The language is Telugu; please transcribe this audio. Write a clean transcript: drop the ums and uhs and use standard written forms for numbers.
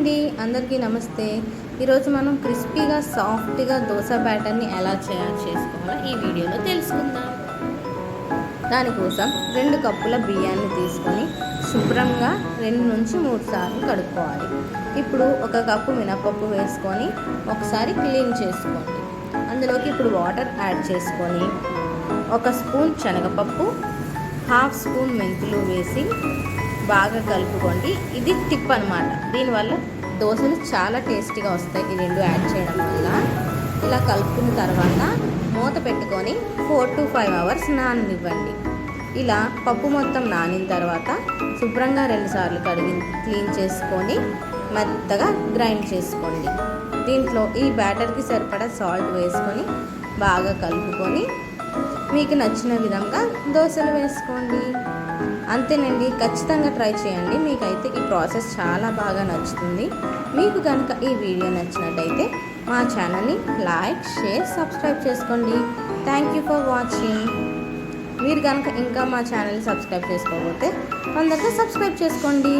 అండి, అందరికీ నమస్తే. ఈరోజు మనం క్రిస్పీగా సాఫ్ట్గా దోశ బ్యాటర్ని ఎలా చేసుకోవాలో ఈ వీడియోలో తెలుసుకుందాం. దానికోసం 2 కప్పుల బియ్యాన్ని తీసుకొని శుభ్రంగా 2 నుంచి 3 సార్లు కడుక్కోవాలి. ఇప్పుడు 1 కప్పు మినపప్పు వేసుకొని ఒకసారి క్లీన్ చేసుకోండి. అందులోకి ఇప్పుడు వాటర్ యాడ్ చేసుకొని 1 స్పూన్ శనగపప్పు, 1/2 స్పూన్ మెంతులు వేసి బాగా కలుపుకోండి. ఇది టిప్ అనమాట. దీనివల్ల దోశలు చాలా టేస్టీగా వస్తాయి. ఈ 2 యాడ్ చేయడం వల్ల. ఇలా కలుపుకున్న తర్వాత మూత పెట్టుకొని 4 to 5 అవర్స్ నాననివ్వండి. ఇలా పప్పు మొత్తం నానిన తర్వాత శుభ్రంగా 2 సార్లు క్లీన్ చేసుకొని మెత్తగా గ్రైండ్ చేసుకోండి. దీంట్లో ఈ బ్యాటర్కి సరిపడా సాల్ట్ వేసుకొని బాగా కలుపుకొని మీకు నచ్చిన విధంగా దోశలు వేసుకోండి. అంతేనండి, ఖచ్చితంగా ట్రై చేయండి. మీకైతే ఈ ప్రాసెస్ చాలా బాగా నచ్చుతుంది. మీకు కనుక ఈ వీడియో నచ్చినట్టయితే మా ఛానల్ని లైక్, షేర్, సబ్స్క్రైబ్ చేసుకోండి. Thank you for watching. మీరు కనుక ఇంకా మా ఛానల్ని సబ్స్క్రైబ్ చేసుకోకపోతే తొందరగా సబ్స్క్రైబ్ చేసుకోండి.